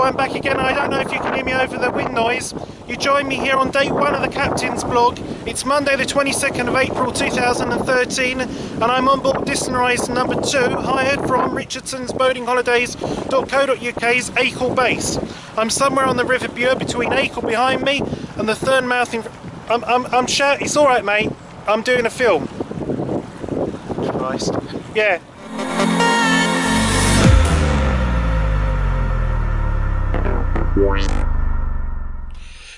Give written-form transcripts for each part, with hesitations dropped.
I'm back again. I don't know if you can hear me over the wind noise. You join me here on day one of the Captain's Blog. It's Monday the 22nd of April 2013 and I'm on board Distant Horizon number 2, hired from Richardson's Boating Holidays.co.uk's Acle base. I'm somewhere on the River Bure between Acle behind me and the Thurnemouth in... I'm shouting. It's alright, mate. I'm doing a film. Christ. Yeah.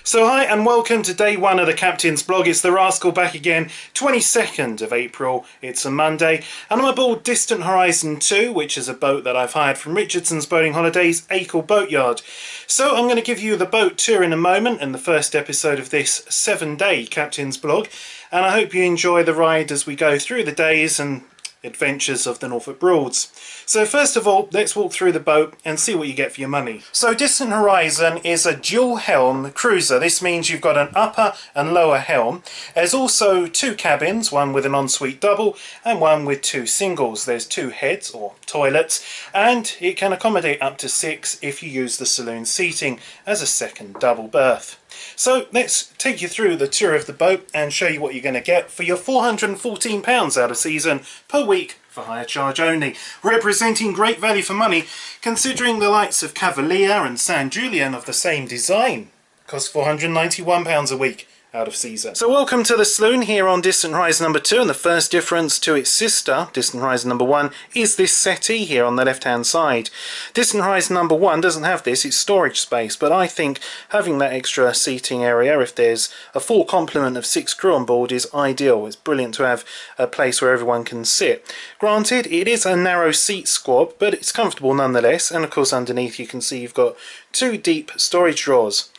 So hi and welcome to day one of the Captain's Blog. It's the Rascal back again, 22nd of April, it's a Monday, and I'm aboard Distant Horizon 2, which is a boat that I've hired from Richardson's Boating Holidays, Acle Boatyard. So I'm going to give you the boat tour in a moment in the first episode of this 7-day Captain's Blog, and I hope you enjoy the ride as we go through the days and adventures of the Norfolk Broads. So first of all, let's walk through the boat and see what you get for your money. So Distant Horizon is a dual helm cruiser. This means you've got an upper and lower helm. There's also two cabins, one with an ensuite double and one with two singles. There's two heads or toilets and it can accommodate up to 6 if you use the saloon seating as a second double berth. So let's take you through the tour of the boat and show you what you're going to get for your £414 out of season per week for hire charge only, representing great value for money considering the likes of Cavalier and San Julian of the same design cost £491 a week out of season. So welcome to the saloon here on Distant Horizon number 2, and the first difference to its sister, Distant Horizon number 1, is this settee here on the left hand side. Distant Horizon number 1 doesn't have this, it's storage space, but I think having that extra seating area, if there's a full complement of 6 crew on board, is ideal. It's brilliant to have a place where everyone can sit. Granted, it is a narrow seat squab, but it's comfortable nonetheless, and of course underneath you can see you've got 2 deep storage drawers.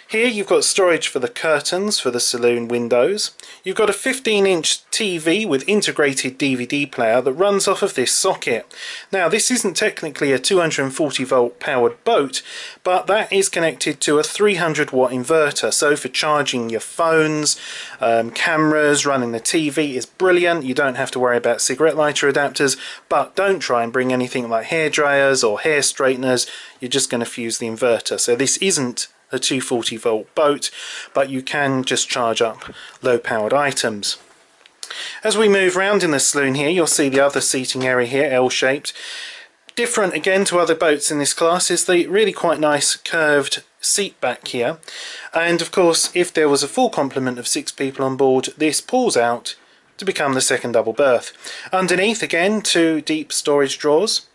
Here you've got storage for the curtains for the saloon windows. You've got a 15-inch TV with integrated DVD player that runs off of this socket. Now this isn't technically a 240 volt powered boat, but that is connected to a 300 watt inverter. So for charging your phones, cameras, running the TV is brilliant. You don't have to worry about cigarette lighter adapters, but don't try and bring anything like hair dryers or hair straighteners. You're just going to fuse the inverter. So this isn't a 240 volt boat, but you can just charge up low powered items. As we move around in the saloon here, you'll see the other seating area here, L-shaped. Different again to other boats in this class is the really quite nice curved seat back here, and of course if there was a full complement of 6 people on board, this pulls out to become the second double berth. Underneath again 2 deep storage drawers.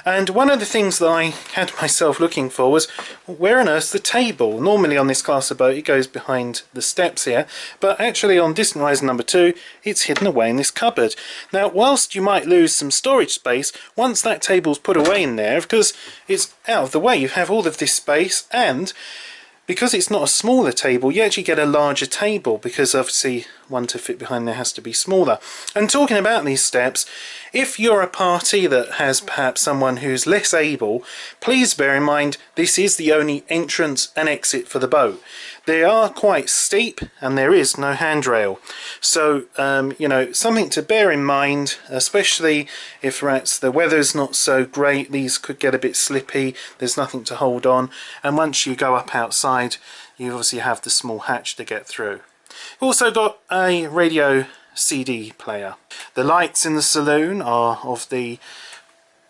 And one of the things that I had myself looking for was, where on earth's the table? Normally on this class of boat it goes behind the steps here, but actually on Distant Horizon number 2 it's hidden away in this cupboard. Now whilst you might lose some storage space, once that table's put away in there, because it's out of the way, you have all of this space, and because it's not a smaller table, you actually get a larger table, because obviously one to fit behind there has to be smaller. And talking about these steps, if you're a party that has perhaps someone who's less able, please bear in mind this is the only entrance and exit for the boat. They are quite steep and there is no handrail. So, you know, something to bear in mind, especially if perhaps the weather's not so great, these could get a bit slippy, there's nothing to hold on, and once you go up outside, you obviously have the small hatch to get through. You've also got a radio CD player. The lights in the saloon are of the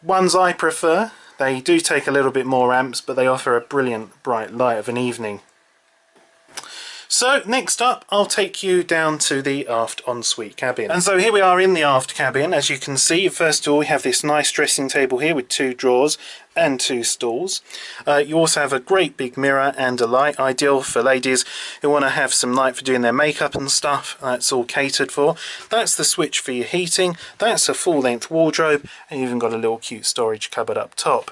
ones I prefer. They do take a little bit more amps, but they offer a brilliant bright light of an evening. So next up I'll take you down to the aft ensuite cabin. And so here we are in the aft cabin. As you can see, first of all we have this nice dressing table here with 2 drawers and 2 stools. You also have a great big mirror and a light, ideal for ladies who want to have some light for doing their makeup and stuff. That's all catered for. That's the switch for your heating. That's a full length wardrobe, and you've even got a little cute storage cupboard up top.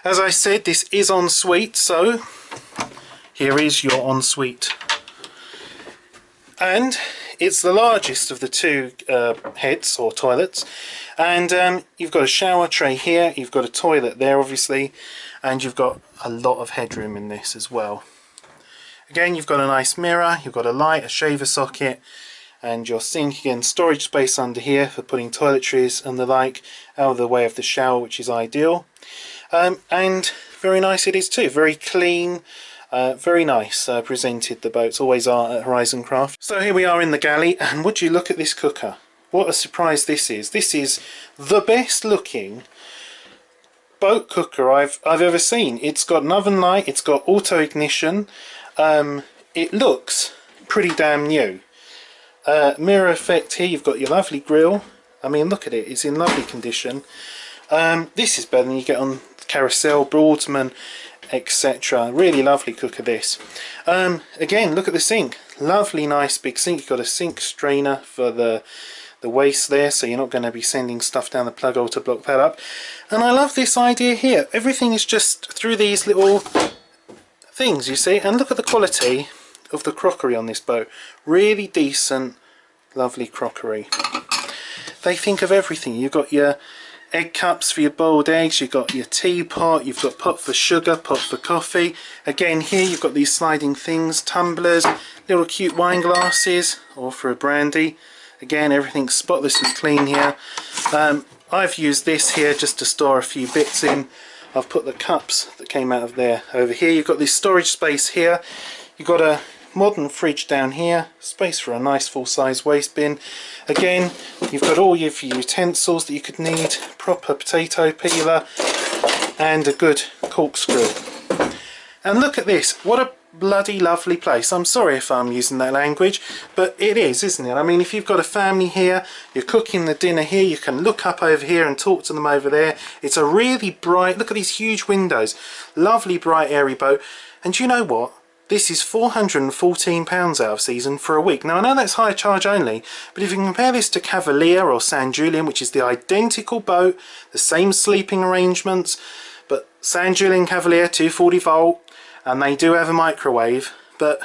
As I said, this is ensuite, so here is your ensuite. And it's the largest of the 2 heads or toilets, and you've got a shower tray here, you've got a toilet there obviously, and you've got a lot of headroom in this as well. Again, you've got a nice mirror, you've got a light, a shaver socket, and your sink. Again, storage space under here for putting toiletries and the like out of the way of the shower, which is ideal. And very nice it is too. Very clean, very nice presented the boats always are at Horizon Craft. So here we are in the galley, and would you look at this cooker. What a surprise this is. This is the best looking boat cooker I've ever seen. It's got an oven light, it's got auto ignition, it looks pretty damn new. Mirror effect here, you've got your lovely grill. I mean, look at it, it's in lovely condition. This is better than you get on Carousel, Broadsman, etc. Really lovely cooker this. Again, look at the sink. Lovely nice big sink. You've got a sink strainer for the waste there, so you're not going to be sending stuff down the plug hole to block that up. And I love this idea here. Everything is just through these little things, you see. And look at the quality of the crockery on this boat. Really decent, lovely crockery. They think of everything. You've got your egg cups for your boiled eggs, you've got your teapot, you've got pot for sugar, pot for coffee. Again here you've got these sliding things, tumblers, little cute wine glasses, or for a brandy. Again, everything's spotless and clean here. I've used this here just to store a few bits in. I've put the cups that came out of there over here. You've got this storage space here. You've got a modern fridge down here, space for a nice full-size waste bin. Again, you've got all your utensils that you could need, proper potato peeler and a good corkscrew. And look at this, what a bloody lovely place. I'm sorry if I'm using that language, but it is, isn't it? I mean, if you've got a family here, you're cooking the dinner here, you can look up over here and talk to them over there. It's a really bright, look at these huge windows, lovely bright airy boat. And do you know what? This is £414 out of season for a week. Now I know that's high charge only, but if you compare this to Cavalier or San Julian, which is the identical boat, the same sleeping arrangements, but San Julian Cavalier 240 volt, and they do have a microwave, but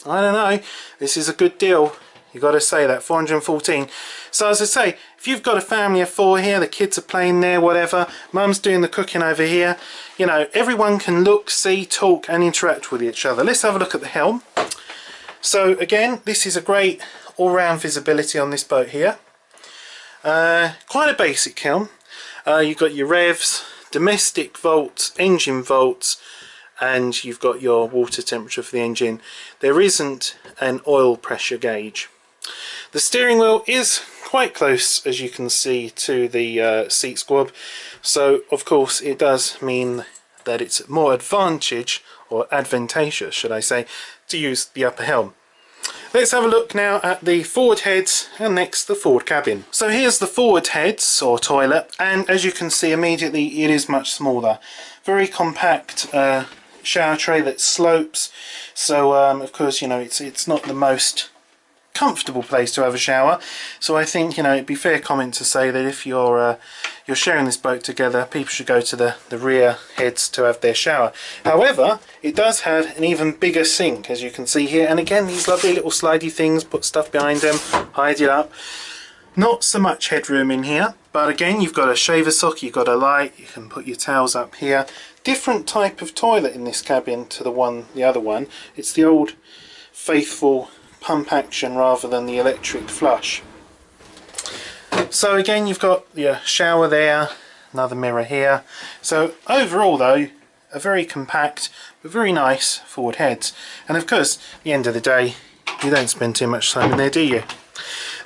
I don't know, this is a good deal. You've got to say that, 414. So as I say, if you've got a family of 4 here, the kids are playing there, whatever, mum's doing the cooking over here, you know, everyone can look, see, talk and interact with each other. Let's have a look at the helm. So again, this is a great all-round visibility on this boat here. Quite a basic helm. You've got your revs, domestic volts, engine volts, and you've got your water temperature for the engine. There isn't an oil pressure gauge. The steering wheel is quite close, as you can see, to the seat squab, so of course it does mean that it's more advantageous, should I say, to use the upper helm. Let's have a look now at the forward heads and next the forward cabin. So here's the forward heads or toilet, and as you can see immediately it is much smaller. Very compact shower tray that slopes, so of course, you know, it's not the most comfortable place to have a shower, so I think, you know, it'd be fair comment to say that if you're sharing this boat together, people should go to the rear heads to have their shower. However, it does have an even bigger sink, as you can see here, and again these lovely little slidey things, put stuff behind them, hide it up. Not so much headroom in here, but again you've got a shaver sock, you've got a light, you can put your towels up here. Different type of toilet in this cabin to the other one. It's the old faithful pump action rather than the electric flush. So again you've got your shower there, another mirror here. So overall though, a very compact but very nice forward heads. And of course, at the end of the day, you don't spend too much time in there, do you?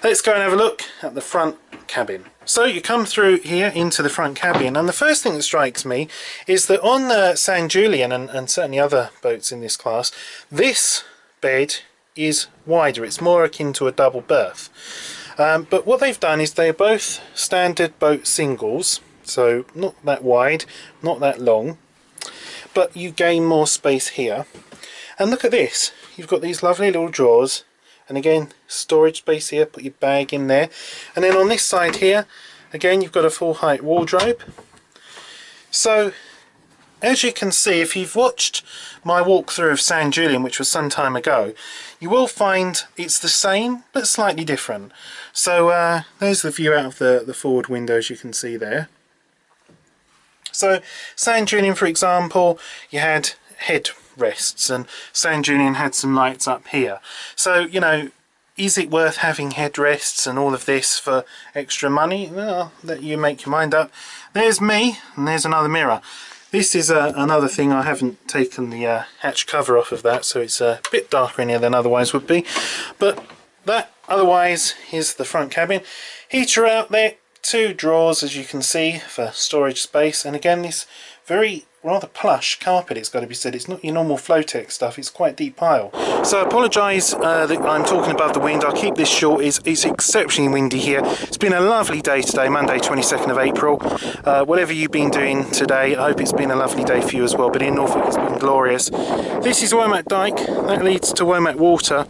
Let's go and have a look at the front cabin. So you come through here into the front cabin, and the first thing that strikes me is that on San Julian and certainly other boats in this class, this bed is wider. It's more akin to a double berth. But what they've done is they're both standard boat singles, so not that wide, not that long, but you gain more space here. And look at this, you've got these lovely little drawers, and again storage space here, put your bag in there. And then on this side here, again you've got a full height wardrobe. So as you can see, if you've watched my walkthrough of San Julian, which was some time ago, you will find it's the same but slightly different. So there's the view out of the forward windows you can see there. So San Julian, for example, you had head rests, and San Julian had some lights up here. So, you know, is it worth having headrests and all of this for extra money? Well, let you make your mind up. There's me, and there's another mirror. This is another thing, I haven't taken the hatch cover off of that, so it's a bit darker in here than otherwise would be. But that otherwise is the front cabin. Heater out there, 2 drawers as you can see for storage space, and again this very rather plush carpet, it's got to be said. It's not your normal Flowtech stuff, it's quite deep pile. So I apologise that I'm talking above the wind. I'll keep this short. It's exceptionally windy here. It's been a lovely day today, Monday 22nd of April. Whatever you've been doing today, I hope it's been a lovely day for you as well, but in Norfolk it's been glorious. This is Womack Dyke, that leads to Womack Water,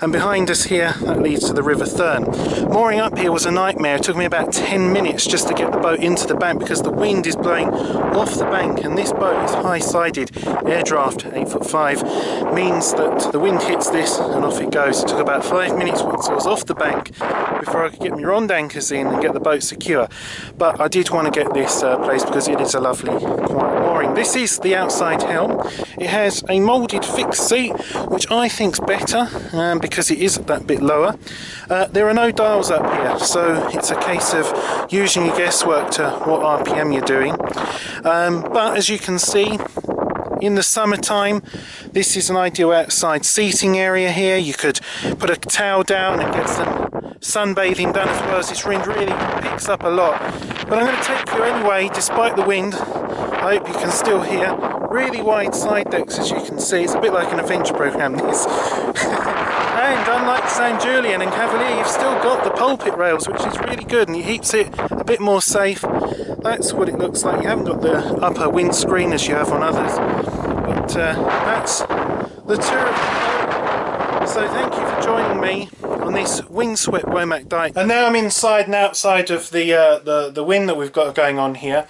and behind us here that leads to the River Thurne. Mooring up here was a nightmare. It took me about 10 minutes just to get the boat into the bank because the wind is blowing off the bank, and this boat is high-sided, air draft 8'5", means that the wind hits this and off it goes. It took about 5 minutes once I was off the bank before I could get my rond anchors in and get the boat secure. But I did want to get this place because it is a lovely quiet mooring. This is the outside helm. It has a moulded fixed seat, which I think's better because it is that bit lower. There are no dials up here, so it's a case of using your guesswork to what RPM you're doing. But as you can see, in the summertime, this is an ideal outside seating area here. You could put a towel down and get some sunbathing done, as well as this wind really picks up a lot. But I'm going to take you anyway, despite the wind. I hope you can still hear. Really wide side decks, as you can see. It's a bit like an adventure programme, this. And unlike St Julian and Cavalier, you've still got the pulpit rails, which is really good, and it keeps it a bit more safe. That's what it looks like. You haven't got the upper windscreen as you have on others, but that's the tour of the boat. So thank you for joining me on this windswept Womack Dyke. And now I'm inside and outside of the wind that we've got going on here.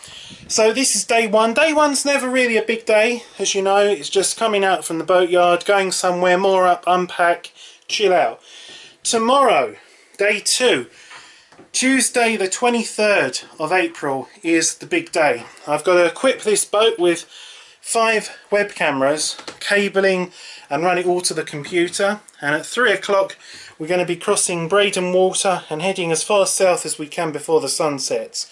So this is day one. Day one's never really a big day, as you know. It's just coming out from the boatyard, going somewhere, more up, unpack, chill out. Tomorrow, day two, Tuesday the 23rd of April is the big day. I've got to equip this boat with 5 web cameras, cabling, and run it all to the computer. And at 3 o'clock we're going to be crossing Breydon Water and heading as far south as we can before the sun sets.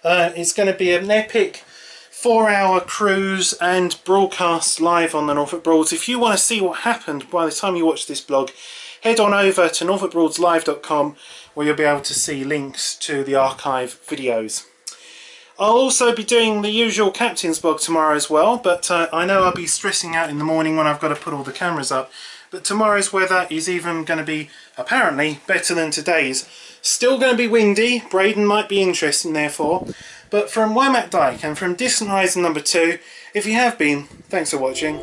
It's going to be an epic 4-hour cruise and broadcast live on the Norfolk Broads. If you want to see what happened by the time you watch this blog, head on over to norfolkbroadslive.com, where you'll be able to see links to the archive videos. I'll also be doing the usual Captain's blog tomorrow as well, but I know I'll be stressing out in the morning when I've got to put all the cameras up. But tomorrow's weather is even going to be, apparently, better than today's. Still going to be windy. Breydon might be interesting therefore. But from Womack Dyke and from Distant Horizon number 2, if you have been, thanks for watching.